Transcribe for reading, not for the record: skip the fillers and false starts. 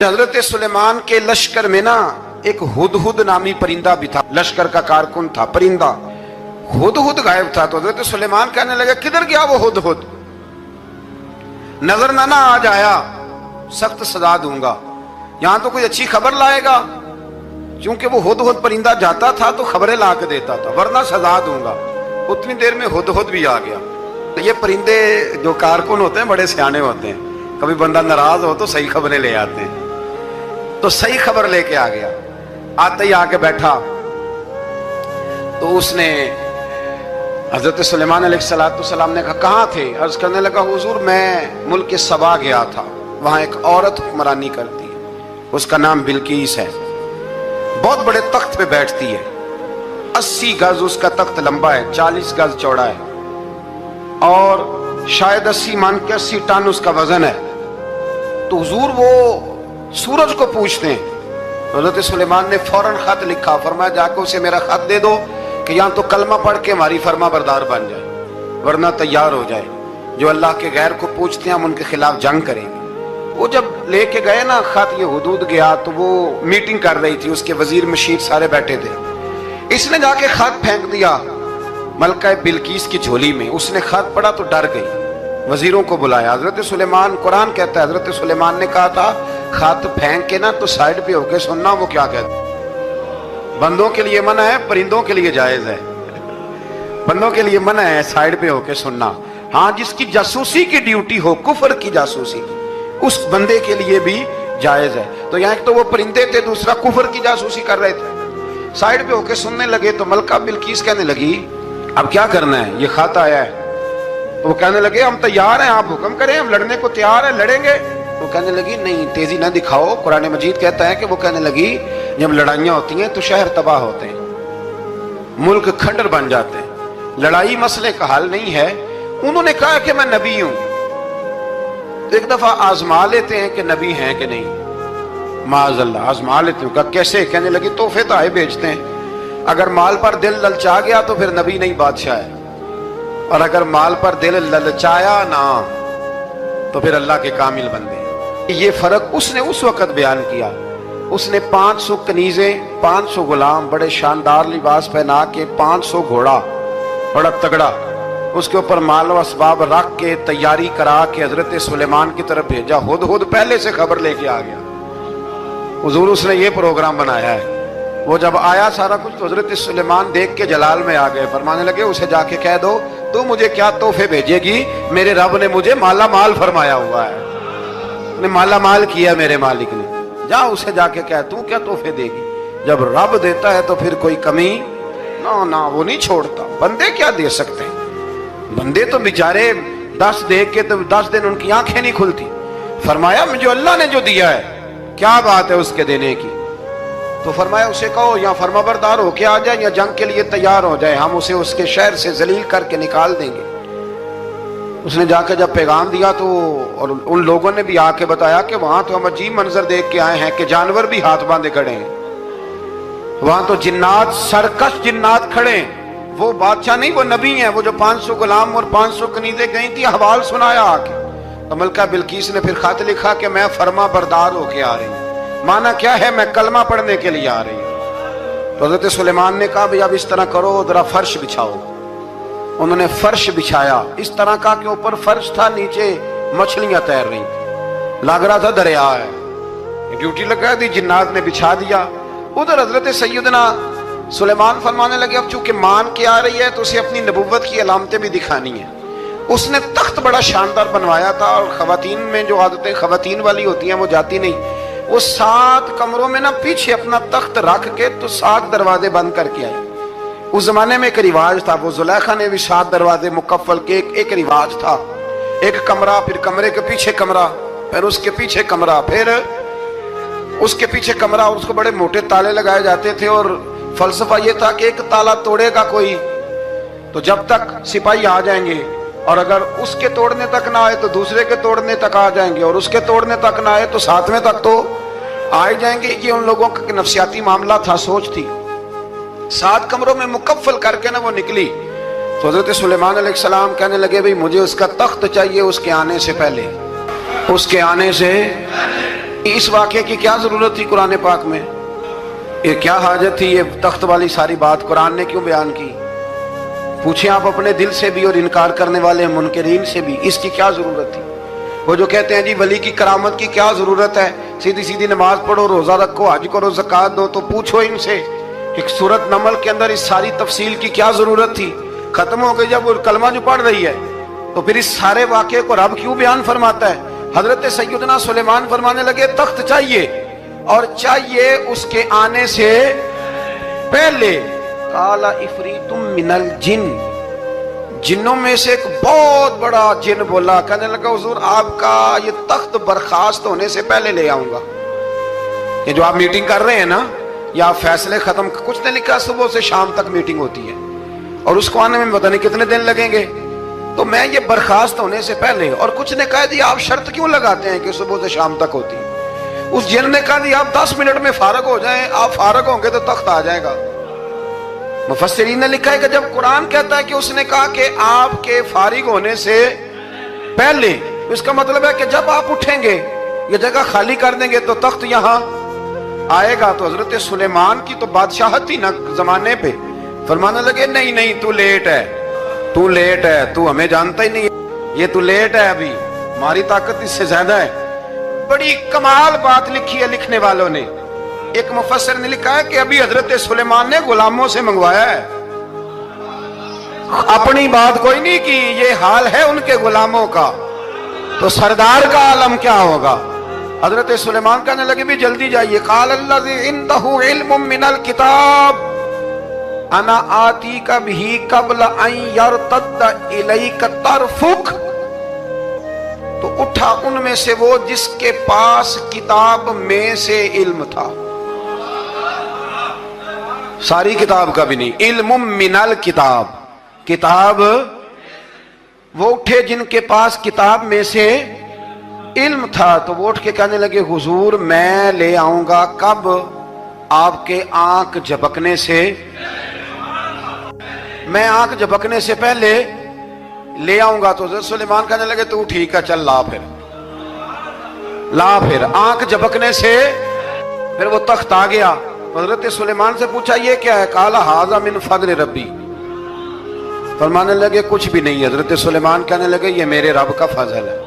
हजरत सुलेमान के लश्कर में ना एक हुदहुद नामी परिंदा भी था, लश्कर का कारकुन था। परिंदा हुदहुद गायब था, तो हजरत सुलेमान कहने लगे किधर गया वो हुदहुद, नजर ना आज आया सख्त सजा दूंगा, यहां तो कोई अच्छी खबर लाएगा, क्योंकि वो हुदहुद परिंदा जाता था तो खबरें ला के देता था, वरना सजा दूंगा। उतनी देर में हुदहुद भी आ गया। तो ये परिंदे जो कारकुन होते हैं बड़े सियाने होते हैं, कभी बंदा नाराज हो तो सही खबरें ले आते हैं। तो सही खबर लेके आ गया, आते ही आके बैठा तो उसने हजरत सुलेमान अलैहिस्सलाम ने कहा कहाँ थे? अर्ज करने लगा हुजूर मैं मुल्क सबा गया था, वहां एक औरत हुक्मरानी करती है, उसका नाम बिल्कीस है, बहुत बड़े तख्त पे बैठती है, 80 गज उसका तख्त लंबा है, 40 गज चौड़ा है, और शायद 80 मान के 80 टन उसका वजन है। तो हुजूर वो सूरज को पूछते हैं। हज़रत सुलेमान ने फौरन खत लिखा, फरमाया जाकर उसे मेरा खत दे दो कि यहाँ तो कलमा पढ़ के हमारी फरमा बरदार बन जाए, वरना तैयार हो जाए, जो अल्लाह के गैर को पूछते हैं हम उनके खिलाफ जंग करेंगे। वो जब लेके गए ना खत, ये हुदूद गया तो वो मीटिंग कर रही थी, उसके वजीर मशीर सारे बैठे थे। इसने जाके खत फेंक दिया मलका बिल्कीस की झोली में। उसने खत पढ़ा तो डर गई, वजीरों को बुलाया। हजरत सुलेमान, कुरान कहता है हजरत सुलेमान ने कहा था खत फेंक के ना तो साइड पे होके सुनना वो क्या कहता। बंदों के लिए मना है, परिंदों के लिए जायज है। बंदों के लिए मना है साइड पे होके सुनना, हाँ जिसकी जासूसी की ड्यूटी हो, कुफर की जासूसी, उस बंदे के लिए भी जायज है। तो यहाँ एक तो वो परिंदे थे, दूसरा कुफर की जासूसी कर रहे थे, साइड पे होके सुनने लगे। तो मलका बिल्कीस कहने लगी अब क्या करना है, ये खत आया है। तो वो कहने लगे हम तैयार हैं, आप हुक्म करें, हम लड़ने को तैयार हैं, लड़ेंगे। वो कहने लगी नहीं तेजी ना दिखाओ, कुरान मजीद कहता है कि वो कहने लगी जब लड़ाइयां होती हैं तो शहर तबाह होते हैं, मुल्क खंडर बन जाते हैं, लड़ाई मसले का हल नहीं है। उन्होंने कहा कि मैं नबी हूं, तो एक दफा आजमा लेते हैं कि नबी हैं कि नहीं, माज़अल्लाह आजमा लेते हैं। कहा कैसे? कहने लगी तोहफे तो आए भेजते हैं, अगर माल पर दिल ललचा गया तो फिर नबी नहीं बादशाह है, और अगर माल पर दिल ललचाया ना तो फिर अल्लाह के कामिल बंदे। ये फर्क उसने उस वक्त बयान किया। उसने 500 कनीजें, 500 गुलाम, बड़े शानदार लिबास पहना के, 500 घोड़ा बड़ा तगड़ा, उसके ऊपर माल व असबाब रख के तैयारी करा के हजरत सुलेमान की तरफ भेजा। हुदहुद पहले से खबर लेके आ गया, हुजूर उसने ये प्रोग्राम बनाया है। वो जब आया सारा कुछ तो हजरत सुलेमान देख के जलाल में आ गए, फरमाने लगे उसे जाके कह दो तू मुझे क्या तोहफे भेजेगी, मेरे रब ने मुझे माला माल फरमाया हुआ है, ने माला माल किया मेरे मालिक ने, जा उसे जाके कह तू क्या तोहफे देगी। जब रब देता है तो फिर कोई कमी ना ना वो नहीं छोड़ता। बंदे क्या दे सकते हैं, बंदे तो बेचारे 10 दे के तो 10 दिन उनकी आंखें नहीं खुलती। फरमाया मुझे अल्लाह ने जो दिया है क्या बात है उसके देने की। तो फरमाया उसे कहो या फरमाबरदार होके आ जाए या जंग के लिए तैयार हो जाए, हम उसे उसके शहर से जलील करके निकाल देंगे। उसने जाकर जब पैगाम दिया तो और उन लोगों ने भी आके बताया कि वहां तो हम अजीब मंजर देख के आए हैं कि जानवर भी हाथ बांधे खड़े हैं, वहां तो जिन्नात, सरकश जिन्नात खड़े हैं। वो बादशाह नहीं, वो नबी हैं, वो जो 500 गुलाम और 500 कनीजें गई थी, हवाल सुनाया आके। तो मलका बिल्कीस ने फिर खत लिखा कि मैं फरमा बरदार होके आ रही हूँ। माना क्या है, मैं कलमा पढ़ने के लिए आ रही हूँ। तो हज़रत सुलेमान ने कहा भाई अब इस तरह करो, जरा फर्श बिछाओ। उन्होंने फर्श बिछाया, इस तरह का के ऊपर फर्श था, नीचे मछलियां तैर रही थी, लग रहा था दरिया है। ड्यूटी लगा दी, जिन्नात ने बिछा दिया। उधर हजरत सैयदना सुलेमान फरमाने लगे अब चूंकि मान के आ रही है तो उसे अपनी नबुव्वत की अलामतें भी दिखानी है। उसने तख्त बड़ा शानदार बनवाया था, और खवातीन में जो आदतें खवातीन वाली होती हैं वो जाती नहीं। वो 7 कमरों में ना पीछे अपना तख्त रख के तो 7 दरवाजे बंद करके आए। उस जमाने में एक रिवाज था, वो जुलेखा ने भी 7 दरवाजे मुकफ्फल के एक रिवाज था। एक कमरा, फिर कमरे के पीछे कमरा, फिर उसके पीछे कमरा, फिर उसके पीछे कमरा, और उसको बड़े मोटे ताले लगाए जाते थे। और फलसफा ये था कि एक ताला तोड़ेगा कोई तो जब तक सिपाही आ जाएंगे, और अगर उसके तोड़ने तक ना आए तो दूसरे के तोड़ने तक आ जाएंगे, और उसके तोड़ने तक ना आए तो 7वें तक तो आ ही जाएंगे। ये उन लोगों का नफसियाती मामला था, सोच थी। 7 कमरों में मुकफ्फल करके ना वो निकली। तो हजरत सुलेमान अलैहिस्सलाम कहने लगे भाई मुझे उसका तख्त चाहिए उसके आने से पहले, उसके आने से اس واقعے کی کیا ضرورت تھی قرآن پاک میں؟ یہ کیا حاجت تھی یہ تخت والی ساری بات قرآن نے کیوں بیان کی؟ پوچھیں آپ اپنے دل سے بھی اور انکار کرنے والے منکرین سے بھی، اس کی کیا ضرورت تھی؟ وہ جو کہتے ہیں جی ولی کی کرامت کی کیا ضرورت ہے، سیدھی سیدھی نماز پڑھو، روزہ رکھو، حج کرو، زکوٰۃ دو، تو پوچھو ان سے کہ سورۃ نمل کے اندر اس ساری تفصیل کی کیا ضرورت تھی؟ ختم ہو گئی جب وہ کلمہ جو پڑھ رہی ہے، تو پھر اس سارے واقعے کو رب کیوں بیان فرماتا ہے؟ حضرت سیدنا سلیمان فرمانے لگے تخت چاہیے، اور چاہیے اس کے آنے سے پہلے۔ قال عفریت من الجن، جنوں میں سے ایک بہت بڑا جن بولا، کہنے لگا حضور آپ کا یہ تخت برخاست ہونے سے پہلے لے آؤں گا۔ یہ جو آپ میٹنگ کر رہے ہیں نا، یا آپ فیصلے ختم، کچھ نے لکھا صبح سے شام تک میٹنگ ہوتی ہے اور اس کو آنے میں پتہ نہیں کتنے دن لگیں گے، تو میں یہ برخاست ہونے سے پہلے، اور کچھ نے کہا جی آپ شرط کیوں لگاتے ہیں کہ صبح سے شام تک ہوتی ہے؟ اس جن نے کہا جی آپ 10 منٹ میں فارغ ہو جائیں، آپ فارغ ہوں گے تو تخت آ جائے گا۔ مفسرین نے لکھا ہے کہ جب قرآن کہتا ہے کہ اس نے کہا کہ آپ کے فارغ ہونے سے پہلے، اس کا مطلب ہے کہ جب آپ اٹھیں گے، یہ جگہ خالی کر دیں گے تو تخت یہاں آئے گا۔ تو حضرت سلیمان کی تو بادشاہت تھی نا زمانے پہ، فرمانے لگے نہیں نہیں تو لیٹ ہے، تو لیٹ ہے، تو ہمیں جانتا ہی نہیں، یہ تو لیٹ ہے، ابھی ہماری طاقت اس سے زیادہ ہے۔ بڑی کمال بات لکھی ہے لکھنے والوں نے۔ ایک مفسر نے لکھا ہے کہ ابھی حضرت سلیمان نے غلاموں سے منگوایا ہے، اپنی بات کوئی نہیں کی، یہ حال ہے ان کے غلاموں کا، تو سردار کا عالم کیا ہوگا؟ حضرت سلیمان کہنے لگے بھی جلدی جائیے۔ قال الذی عنده علم من الکتاب انا آتیک بہ قبل ان یرتد الیک طرفک، تو اٹھا ان میں سے وہ جس کے پاس کتاب میں سے علم تھا، ساری کتاب کا بھی نہیں، علم من الکتاب، کتاب، وہ اٹھے جن کے پاس کتاب میں سے علم تھا، تو وہ اٹھ کے کہنے لگے حضور میں لے آؤں گا، کب؟ آپ کے آنکھ جھپکنے سے، میں آنکھ جھپکنے سے پہلے لے آؤں گا۔ تو حضرت سلیمان کہنے لگے تو ٹھیک ہے، چل لا پھر آنکھ جھپکنے سے پھر وہ تخت آ گیا۔ حضرت سلیمان سے پوچھا یہ کیا ہے؟ قال ھذا من فضل ربی، فرمانے لگے کچھ بھی نہیں۔ حضرت سلیمان کہنے لگے یہ میرے رب کا فضل ہے۔